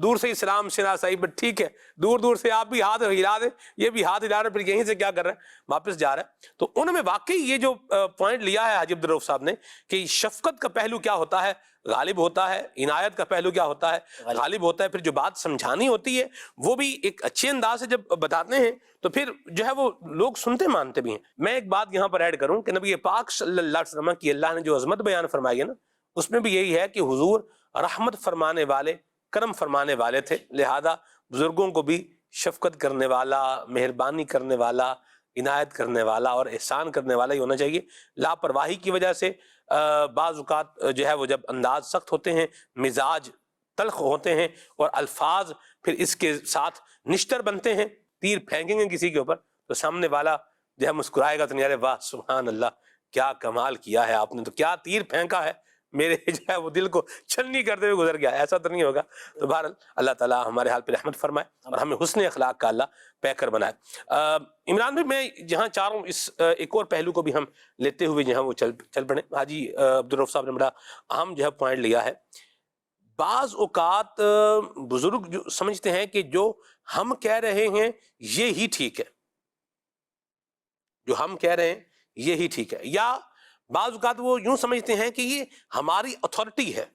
دور سے ہی سلام شنا صحیح, بٹ ٹھیک ہے دور دور سے آپ بھی ہاتھ ہلا دیں, یہ بھی ہاتھ ہلا رہے, پھر یہیں سے کیا کر رہے ہیں واپس جا رہے ہیں. تو انہوں نے واقعی یہ جو پوائنٹ لیا ہے حاجی عبدالرؤف صاحب نے کہ شفقت کا پہلو کیا ہوتا ہے غالب ہوتا ہے, عنایت کا پہلو کیا ہوتا ہے غالب ہوتا ہے, پھر جو بات سمجھانی ہوتی ہے وہ بھی ایک اچھے انداز سے جب بتاتے ہیں تو پھر جو ہے وہ لوگ سنتے مانتے بھی ہیں. میں ایک بات یہاں پر ایڈ کروں کہ نبی پاک صلی اللہ علیہ وسلم کی اللہ نے جو عظمت بیان فرمائی ہے نا, اس میں بھی یہی ہے کہ حضور رحمت فرمانے والے, کرم فرمانے والے تھے, لہذا بزرگوں کو بھی شفقت کرنے والا, مہربانی کرنے والا, عنایت کرنے والا اور احسان کرنے والا ہی ہونا چاہیے. لاپرواہی کی وجہ سے بعض اوقات جو ہے وہ جب انداز سخت ہوتے ہیں, مزاج تلخ ہوتے ہیں, اور الفاظ پھر اس کے ساتھ نشتر بنتے ہیں, تیر پھینکیں گے کسی کے اوپر تو سامنے والا جو ہے مسکرائے گا تو نہیں, ارے واہ سبحان اللہ کیا کمال کیا ہے آپ نے, تو کیا تیر پھینکا ہے, میرے جو ہے وہ دل کو چھلنی کرتے ہوئے گزر گیا, ایسا تو نہیں ہوگا. تو بہرحال اللہ تعالیٰ ہمارے حال پہ رحمت فرمائے اور ہمیں حسن اخلاق کا اللہ پیکر بنائے. عمران بھائی میں جہاں چاہ رہا ہوں اس ایک اور پہلو کو بھی ہم لیتے ہوئے جہاں وہ چل پڑیں. حاجی عبدالرؤف صاحب نے بڑا اہم جو ہے پوائنٹ لیا ہے. بعض اوقات بزرگ جو سمجھتے ہیں کہ جو ہم کہہ رہے ہیں یہی ٹھیک ہے, جو ہم کہہ رہے ہیں یہی ٹھیک ہے, یا بعض اوقات وہ یوں سمجھتے ہیں کہ یہ ہماری اتھارٹی ہے,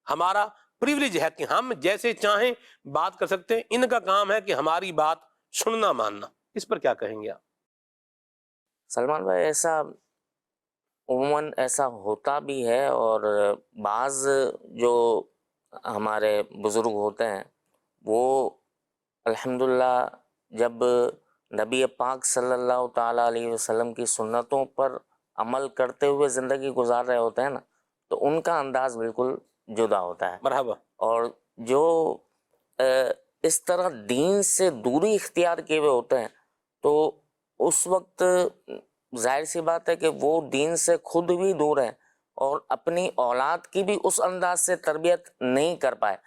ہمارا پریویلیج ہے کہ ہم جیسے چاہیں بات کر سکتے ہیں, ان کا کام ہے کہ ہماری بات سننا ماننا. اس پر کیا کہیں گے آپ؟ سلمان بھائی ایسا عموماً ایسا ہوتا بھی ہے, اور بعض جو ہمارے بزرگ ہوتے ہیں وہ الحمدللہ جب نبی پاک صلی اللہ تعالیٰ علیہ وسلم کی سنتوں پر عمل کرتے ہوئے زندگی گزار رہے ہوتے ہیں نا, تو ان کا انداز بالکل جدا ہوتا ہے. مرحبا. اور جو اس طرح دین سے دوری اختیار کیے ہوئے ہوتے ہیں تو اس وقت ظاہر سی بات ہے کہ وہ دین سے خود بھی دور ہیں اور اپنی اولاد کی بھی اس انداز سے تربیت نہیں کر پائے.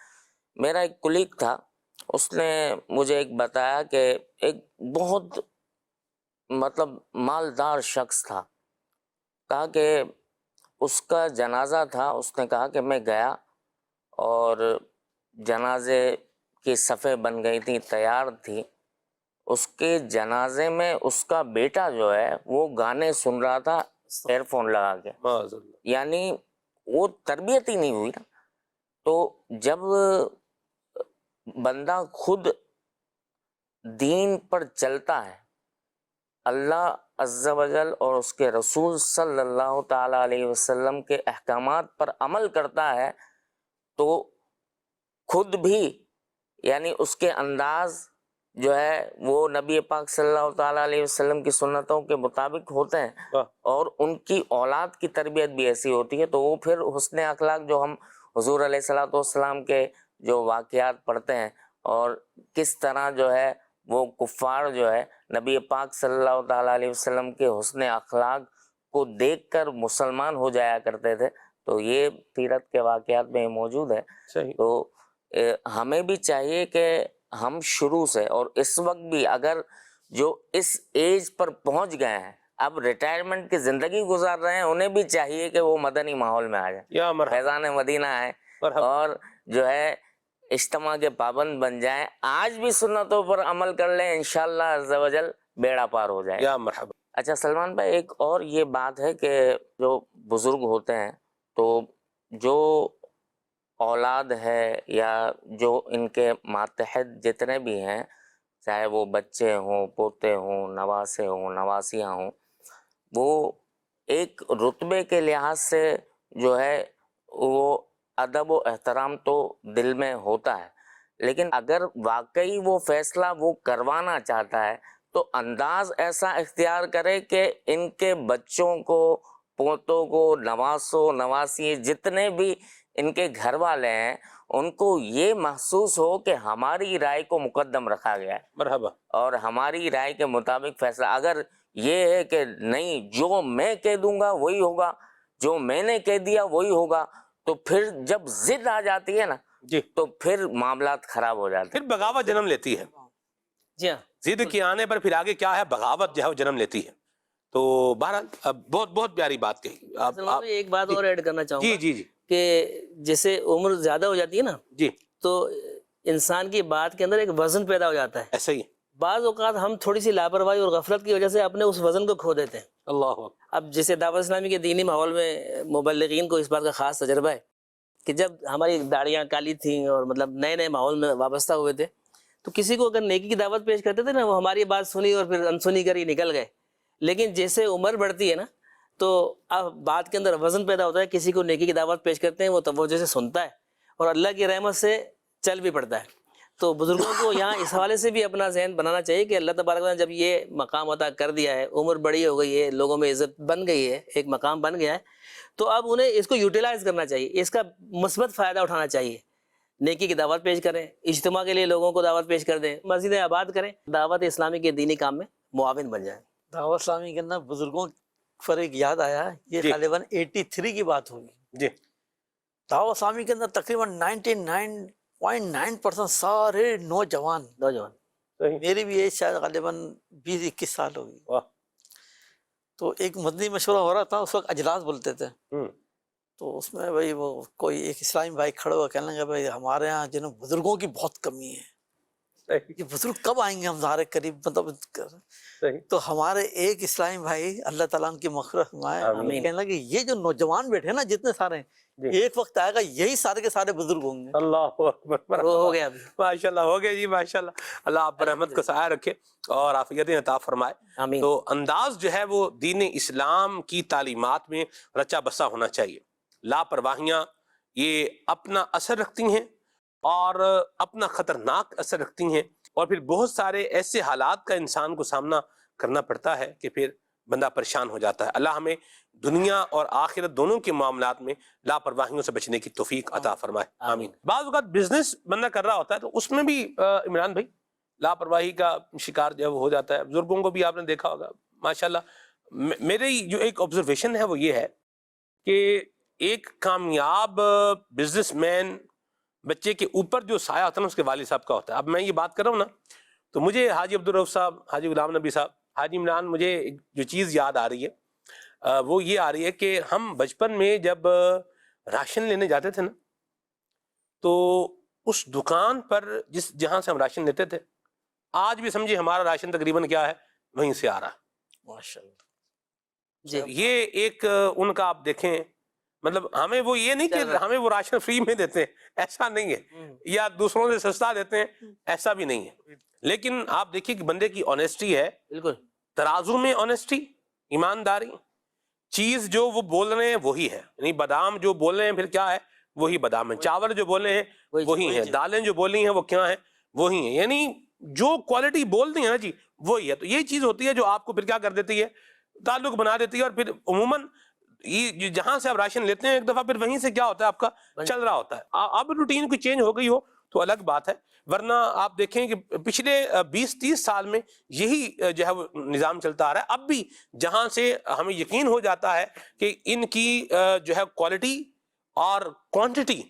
میرا ایک کلیگ تھا, اس نے مجھے ایک بتایا کہ ایک بہت مطلب مالدار شخص تھا, کہا کہ اس کا جنازہ تھا, اس نے کہا کہ میں گیا اور جنازے کی صفیں بن گئی تھی, تیار تھی, اس کے جنازے میں اس کا بیٹا جو ہے وہ گانے سن رہا تھا ایئر فون لگا کے, یعنی وہ تربیت ہی نہیں ہوئی نا. تو جب بندہ خود دین پر چلتا ہے, اللہ عز و جل اور اس کے رسول صلی اللہ تعالیٰ علیہ وسلم کے احکامات پر عمل کرتا ہے, تو خود بھی یعنی اس کے انداز جو ہے وہ نبی پاک صلی اللہ تعالیٰ علیہ وسلم کی سنتوں کے مطابق ہوتے ہیں, اور ان کی اولاد کی تربیت بھی ایسی ہوتی ہے. تو وہ پھر حسن اخلاق جو ہم حضور علیہ الصلوۃ والسلام کے جو واقعات پڑھتے ہیں اور کس طرح جو ہے وہ کفار جو ہے نبی پاک صلی اللہ تعالیٰ علیہ وسلم کے حسن اخلاق کو دیکھ کر مسلمان ہو جایا کرتے تھے, تو یہ سیرت کے واقعات میں موجود ہے. تو ہمیں بھی چاہیے کہ ہم شروع سے اور اس وقت بھی اگر جو اس ایج پر پہنچ گئے ہیں, اب ریٹائرمنٹ کی زندگی گزار رہے ہیں, انہیں بھی چاہیے کہ وہ مدنی ماحول میں آ جائیں, فیضان مدینہ ہے اور جو ہے اجتماع کے پابند بن جائیں, آج بھی سنتوں پر عمل کر لیں, انشاءاللہ عز و جل بیڑا پار ہو جائے. یا مرحبا. اچھا سلمان بھائی, ایک اور یہ بات ہے کہ جو بزرگ ہوتے ہیں تو جو اولاد ہے یا جو ان کے ماتحت جتنے بھی ہیں، چاہے وہ بچے ہوں، پوتے ہوں، نواسے ہوں، نواسیاں ہوں، وہ ایک رتبے کے لحاظ سے جو ہے وہ ادب و احترام تو دل میں ہوتا ہے، لیکن اگر واقعی وہ فیصلہ وہ کروانا چاہتا ہے تو انداز ایسا اختیار کرے کہ ان کے بچوں کو، پوتوں کو، نواسوں، نواسی، جتنے بھی ان کے گھر والے ہیں، ان کو یہ محسوس ہو کہ ہماری رائے کو مقدم رکھا گیا ہے مرحبا. اور ہماری رائے کے مطابق فیصلہ. اگر یہ ہے کہ نہیں، جو میں کہہ دوں گا وہی ہوگا، جو میں نے کہہ دیا وہی ہوگا، تو پھر جب ضد آ جاتی ہے نا جی، تو پھر معاملات خراب ہو جاتے پھر بغاوت جنم لیتی ہے. جی ہاں، ضد کے آنے پر پھر آگے کیا ہے؟ بغاوت جو ہے وہ جنم لیتی ہے. تو بہرحال بہت بہت پیاری بات کہی سلمان بھائی ایک بات اور ایڈ کرنا چاہوں جی گا جی جی کہ جیسے عمر زیادہ ہو جاتی ہے نا جی، تو انسان کی بات کے اندر ایک وزن پیدا ہو جاتا ہے. ایسا ہی ہے. بعض اوقات ہم تھوڑی سی لاپرواہی اور غفلت کی وجہ سے اپنے اس وزن کو کھو دیتے ہیں. اللہ اکبر. اب جیسے دعوت اسلامی کے دینی ماحول میں مبلغین کو اس بات کا خاص تجربہ ہے کہ جب ہماری داڑیاں کالی تھیں اور مطلب نئے نئے ماحول میں وابستہ ہوئے تھے، تو کسی کو اگر نیکی کی دعوت پیش کرتے تھے نا، وہ ہماری بات سنی اور پھر انسنی کر ہی نکل گئے. لیکن جیسے عمر بڑھتی ہے نا تو اب بات کے اندر وزن پیدا ہوتا ہے. کسی کو نیکی کی دعوت پیش کرتے ہیں، وہ توجہ سے سنتا ہے اور اللہ کی رحمت سے چل بھی پڑتا ہے. تو بزرگوں کو یہاں اس حوالے سے بھی اپنا ذہن بنانا چاہیے کہ اللہ تبارک و تعالیٰ نے جب یہ مقام عطا کر دیا ہے، عمر بڑی ہو گئی ہے، لوگوں میں عزت بن گئی ہے، ایک مقام بن گیا ہے، تو اب انہیں اس کو یوٹیلائز کرنا چاہیے، اس کا مثبت فائدہ اٹھانا چاہیے. نیکی کی دعوت پیش کریں، اجتماع کے لیے لوگوں کو دعوت پیش کر دیں، مسجدیں آباد کریں، دعوت اسلامی کے دینی کام میں معاون بن جائیں. دعوت اسلامی کے اندر بزرگوں پر ایک یاد آیا، یہ جی. غالباً 83 کی بات ہوگی. جی دعوت اسلامی کے اندر تقریباً 99.9% سارے نوجوان. صحیح. میری بھی ایج شاید غالباً 20-21 سال ہوگی. واہ. تو ایک مدنی مشورہ ہو رہا تھا، اس وقت اجلاس بولتے تھے. ہوں. تو اس میں بھائی وہ کوئی ایک اسلامی بھائی کھڑے ہوا کہنے لگا بھائی ہمارے ہاں جنہوں بزرگوں کی بہت کمی ہے، صحیح. یہ بزرگ کب آئیں گے ہمارے قریب، مطلب صحیح. تو ہمارے ایک اسلامی بھائی اللہ تعالیٰ ان کی مغفرت فرمائے آمین. کہنے لگے یہ جو نوجوان بیٹھے ہیں نا جتنے سارے ہیں، جی. ایک وقت آئے گا یہی سارے کے سارے بزرگ ہوں گے. اللہ اکبر. وہ ہو گیا ابھی. ماشاء اللہ ہو گیا جی، ماشاء اللہ. اللہ آپ پر رحمت کا سایہ رکھے اور عافیتیں عطا فرمائے. آمین. تو انداز جو ہے وہ دین اسلام کی تعلیمات میں رچا بسا ہونا چاہیے. لاپرواہیاں یہ اپنا اثر رکھتی ہیں اور اپنا خطرناک اثر رکھتی ہیں، اور پھر بہت سارے ایسے حالات کا انسان کو سامنا کرنا پڑتا ہے کہ پھر بندہ پریشان ہو جاتا ہے. اللہ ہمیں دنیا اور آخرت دونوں کے معاملات میں لاپرواہیوں سے بچنے کی توفیق عطا فرمائے. آمین. بعض اوقات بزنس بندہ کر رہا ہوتا ہے تو اس میں بھی عمران بھائی لاپرواہی کا شکار جو ہے وہ ہو جاتا ہے. بزرگوں کو بھی آپ نے دیکھا ہوگا ماشاءاللہ. میری جو ایک آبزرویشن ہے وہ یہ ہے کہ ایک کامیاب بزنس مین بچے کے اوپر جو سایہ ہوتا ہے نا اس کے والد صاحب کا ہوتا ہے. اب میں یہ بات کر رہا ہوں نا تو مجھے حاجی عبدالرؤف صاحب، حاجی غلام نبی صاحب، حاجی عمران، مجھے جو چیز یاد آ رہی ہے وہ یہ آ رہی ہے کہ ہم بچپن میں جب راشن لینے جاتے تھے نا تو اس دکان پر جہاں سے ہم راشن لیتے تھے، آج بھی سمجھے ہمارا راشن تقریباً کیا ہے وہیں سے آ رہا ہے. ماشاءاللہ. جی. یہ ایک ان کا آپ دیکھیں، مطلب ہمیں وہ یہ نہیں کہ ہمیں وہ راشن فری میں دیتے ہیں، ایسا نہیں ہے، یا دوسروں سے سستا دیتے ہیں، ایسا بھی نہیں ہے. لیکن آپ دیکھیے کہ بندے کی آنیسٹی ہے، بالکل ترازو میں آنیسٹی، ایمانداری. چیز جو وہ بول رہے ہیں وہی ہے، یعنی بادام جو بول رہے ہیں پھر کیا ہے وہی بادام ہے، چاول جو بولے ہیں وہی ہیں، دالیں جو بولی ہیں وہ کیا ہیں وہی ہیں، یعنی جو کوالٹی بول دی ہے نا جی وہی ہے. تو یہ چیز ہوتی ہے جو آپ کو پھر کیا کر دیتی ہے، تعلق بنا دیتی ہے. اور پھر عموماً یہ جہاں سے آپ راشن لیتے ہیں ایک دفعہ پھر وہیں سے کیا ہوتا ہے آپ کا چل رہا ہوتا ہے. اب روٹین کوئی چینج ہو گئی ہو تو الگ بات ہے، ورنہ آپ دیکھیں کہ پچھلے 20-30 سال میں یہی جو ہے وہ نظام چلتا آ رہا ہے. اب بھی جہاں سے ہمیں یقین ہو جاتا ہے کہ ان کی جو ہے کوالٹی اور کوانٹٹی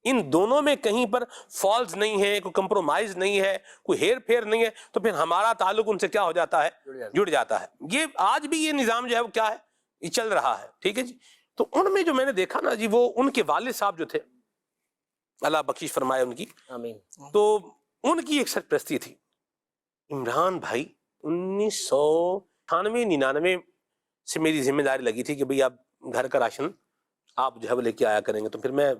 ان دونوں میں کہیں پر فالز نہیں ہے، کوئی کمپرومائز نہیں ہے، کوئی ہیر پھیر نہیں ہے، تو پھر ہمارا تعلق ان سے کیا ہو جاتا ہے، جڑ جاتا ہے. یہ آج بھی یہ نظام جو ہے وہ کیا ہے، یہ چل رہا ہے. ٹھیک ہے جی. تو ان میں جو میں نے دیکھا نا جی، وہ ان کے والد صاحب جو تھے، اللہ بخشش فرمائے ان کی، آمین. تو ان کی ایک سرپرستی تھی. عمران بھائی 1998-99 سے میری ذمہ داری لگی تھی کہ بھئی اب گھر کا راشن آپ جو ہے وہ لے کے آیا کریں گے. تو پھر میں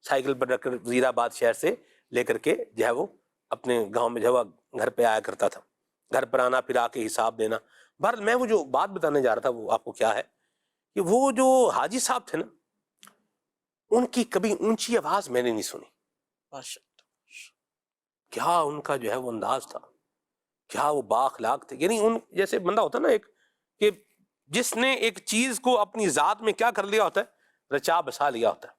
سائیکل پر رکھ کر وزیر آباد شہر سے لے کر کے جو ہے وہ اپنے گاؤں میں جو ہے گھر پہ آیا کرتا تھا، گھر پر آنا پھر آ کے حساب دینا۔ بہرحال میں وہ جو بات بتانے جا رہا تھا وہ آپ کو کیا ہے کہ وہ جو حاجی صاحب تھے نا، ان کی کبھی اونچی آواز میں نے نہیں سنی۔ کیا ان کا جو ہے وہ انداز تھا، کیا وہ بااخلاق تھے۔ یعنی ان جیسے بندہ ہوتا نا ایک کہ جس نے ایک چیز کو اپنی ذات میں کیا کر لیا ہوتا ہے، رچا بسا لیا ہوتا ہے،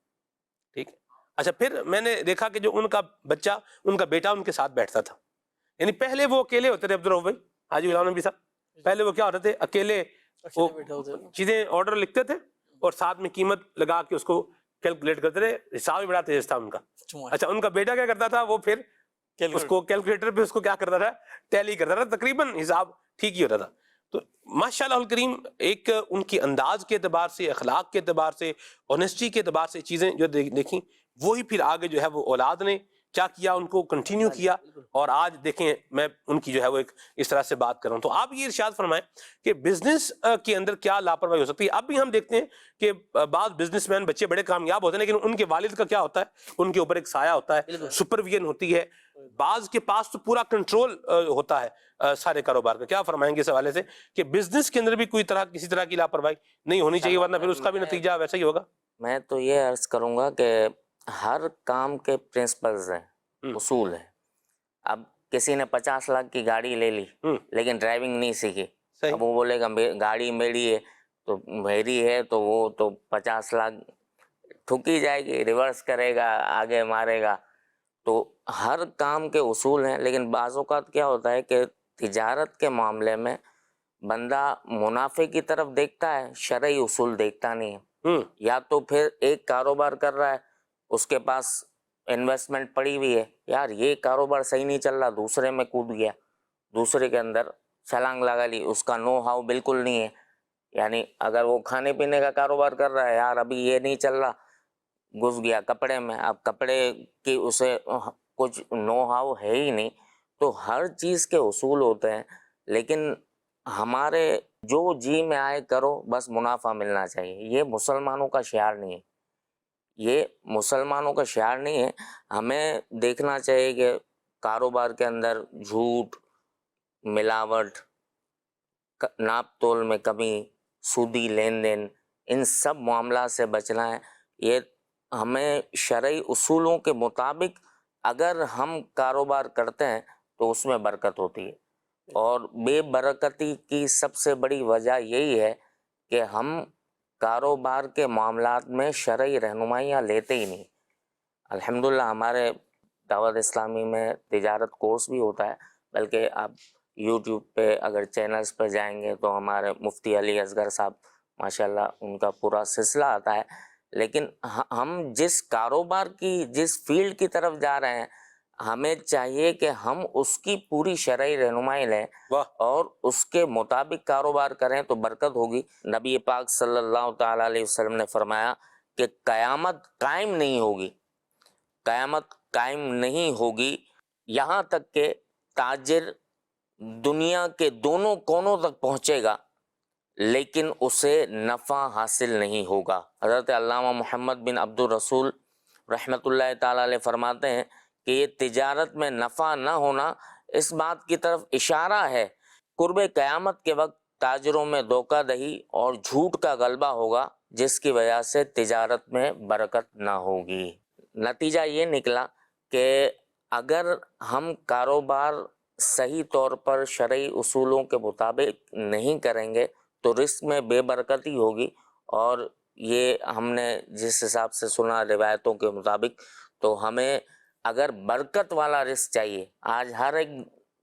ٹھیک ہے۔ اچھا پھر میں نے دیکھا کہ جو ان کا بچہ، ان کا بیٹا ان کے ساتھ بیٹھتا تھا، یعنی پہلے وہ اکیلے ہوتے تھے عبدالرؤف بھائی، حاجی غلام نبی صاحب، پہلے وہ کیا ہوتے تھے اکیلے، وہ چیزیں آرڈر لکھتے تھے اور ساتھ میں قیمت لگا کے اس کو کیلکولیٹ کرتے تھے، حساب بھی بڑا تیز تھا ان کا۔ اچھا ان کا بیٹا کیا کرتا تھا، وہ پھر اس کو کیلکولیٹر پہ اس کو کیا کرتا تھا، ٹیلی کرتا تھا، تقریباً حساب ٹھیک ہی ہوتا تھا۔ تو ماشاء اللہ الکریم ایک ان کی انداز کے اعتبار سے، اخلاق کے اعتبار سے، آنیسٹی کے اعتبار سے چیزیں جو دیکھیں، وہی پھر آگے جو ہے وہ اولاد نے کیا کیا، ان کو کنٹینیو کیا، اور آج دیکھیں میں ان کی جو ہے وہ ایک اس طرح سے بات کر رہا ہوں۔ تو آپ یہ ارشاد فرمائیں کہ بزنس کے اندر کیا لاپرواہی ہو سکتی ہے۔ اب بھی ہم دیکھتے ہیں کہ بعض بزنس مین بچے بڑے کامیاب ہوتے ہیں، لیکن ان کے والد کا کیا ہوتا ہے، ان کے اوپر ایک سایہ ہوتا ہے، سپرویژن ہوتی ہے، بعض کے پاس تو پورا کنٹرول ہوتا ہے سارے کاروبار کا۔ کیا فرمائیں گے اس حوالے سے کہ بزنس کے اندر بھی کوئی طرح کسی طرح کی لاپرواہی نہیں ہونی چاہیے، ورنہ پھر اس کا بھی نتیجہ ویسا ہی ہوگا؟ میں تو یہ عرض کروں گا کہ ہر کام کے پرنسپلز ہیں، اصول ہیں۔ اب کسی نے 50 لاکھ کی گاڑی لے لی لیکن ڈرائیونگ نہیں سیکھی، اب وہ بولے گا گاڑی میری ہے تو میری ہے، تو وہ تو 50 لاکھ ٹھکی جائے گی، ریورس کرے گا، آگے مارے گا۔ تو ہر کام کے اصول ہیں، لیکن بعض اوقات کیا ہوتا ہے کہ تجارت کے معاملے میں بندہ منافع کی طرف دیکھتا ہے، شرعی اصول دیکھتا نہیں ہے۔ یا تو پھر ایک کاروبار کر رہا ہے، اس کے پاس انویسٹمنٹ پڑی ہوئی ہے، یار یہ کاروبار صحیح نہیں چل رہا، دوسرے میں کود گیا، دوسرے کے اندر چھلانگ لگا لی، اس کا نو ہاؤ بالکل نہیں ہے۔ یعنی اگر وہ کھانے پینے کا کاروبار کر رہا ہے، یار ابھی یہ نہیں چل رہا، گھس گیا کپڑے میں، اب کپڑے کی اسے کچھ نو ہاؤ ہے ہی نہیں۔ تو ہر چیز کے اصول ہوتے ہیں، لیکن ہمارے جو جی میں آئے کرو، بس منافع ملنا چاہیے، یہ مسلمانوں کا شعار نہیں ہے، یہ مسلمانوں کا شعار نہیں ہے۔ ہمیں دیکھنا چاہیے کہ کاروبار کے اندر جھوٹ، ملاوٹ، ناپ تول میں کمی، سودی لین دین، ان سب معاملات سے بچنا ہے۔ یہ ہمیں شرعی اصولوں کے مطابق اگر ہم کاروبار کرتے ہیں تو اس میں برکت ہوتی ہے، اور بے برکتی کی سب سے بڑی وجہ یہی ہے کہ ہم کاروبار کے معاملات میں شرعی رہنمائیاں لیتے ہی نہیں۔ الحمدللہ ہمارے دعوت اسلامی میں تجارت کورس بھی ہوتا ہے، بلکہ آپ یوٹیوب پہ اگر چینلز پہ جائیں گے تو ہمارے مفتی علی اصغر صاحب ماشاءاللہ ان کا پورا سلسلہ آتا ہے۔ لیکن ہم جس کاروبار کی، جس فیلڈ کی طرف جا رہے ہیں، ہمیں چاہیے کہ ہم اس کی پوری شرعی رہنمائی لیں اور اس کے مطابق کاروبار کریں تو برکت ہوگی۔ نبی پاک صلی اللہ تعالیٰ علیہ وسلم نے فرمایا کہ قیامت قائم نہیں ہوگی، قیامت قائم نہیں ہوگی یہاں تک کہ تاجر دنیا کے دونوں کونوں تک پہنچے گا لیکن اسے نفع حاصل نہیں ہوگا۔ حضرت علامہ محمد بن عبد الرسول رحمۃ اللہ تعالیٰ علیہ فرماتے ہیں کہ یہ تجارت میں نفع نہ ہونا اس بات کی طرف اشارہ ہے قرب قیامت کے وقت تاجروں میں دھوکہ دہی اور جھوٹ کا غلبہ ہوگا، جس کی وجہ سے تجارت میں برکت نہ ہوگی۔ نتیجہ یہ نکلا کہ اگر ہم کاروبار صحیح طور پر شرعی اصولوں کے مطابق نہیں کریں گے تو رزق میں بے برکتی ہوگی، اور یہ ہم نے جس حساب سے سنا روایتوں کے مطابق، تو ہمیں اگر برکت والا رزق چاہیے، آج ہر ایک،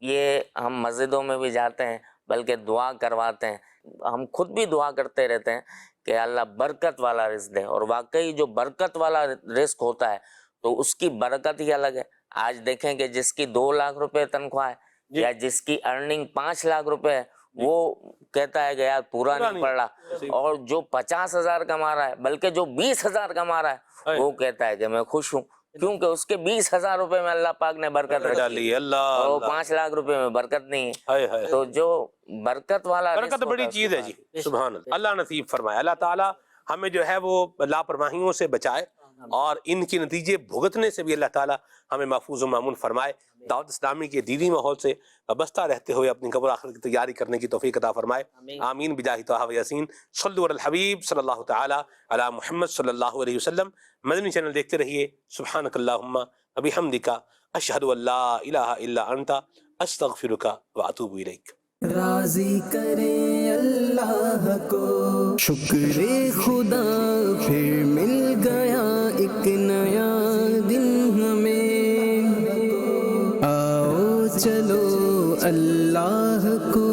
یہ ہم مسجدوں میں بھی جاتے ہیں بلکہ دعا کرواتے ہیں، ہم خود بھی دعا کرتے رہتے ہیں کہ اللہ برکت والا رزق دے، اور واقعی جو برکت والا رزق ہوتا ہے تو اس کی برکت ہی الگ ہے۔ آج دیکھیں کہ جس کی 2 لاکھ روپے تنخواہ ہے یا جس کی ارننگ 5 لاکھ روپے ہے، وہ کہتا ہے کہ یار پورا نہیں پڑ رہا، اور جو 50,000 کما رہا ہے بلکہ جو 20,000 کما رہا ہے وہ کہتا ہے کہ میں خوش ہوں، کیونکہ اس کے 20,000 روپے میں اللہ پاک نے برکت رکھی، اور وہ 5 لاکھ روپے میں برکت نہیں ہے۔ تو جو برکت والا برکت بڑی چیز ہے جی، سبحان اللہ، اللہ نصیب فرمائے، اللہ تعالیٰ ہمیں جو ہے وہ لاپرواہیوں سے بچائے اور ان کے نتیجے بھگتنے سے بھی اللہ تعالیٰ ہمیں محفوظ و مامون فرمائے. دعوت اسلامی کے دینی ماحول سے وابستہ رہتے ہوئے اپنی قبر آخرت کی تیاری کرنے کی توفیق عطا فرمائے. آمین بجاہ طہ و یاسین. صلوا علی الحبیب صلی اللہ تعالی علی محمد صلی اللہ علیہ وسلم. مدنی چینل دیکھتے رہیے. سبحانک اللہم و بحمدک اشہد ان لا الہ الا انت استغفرک و اتوب الیک. راضی کرے اللہ کو شکر خدا پھر مل گیا ایک نیا دن ہمیں. آؤ چلو اللہ کو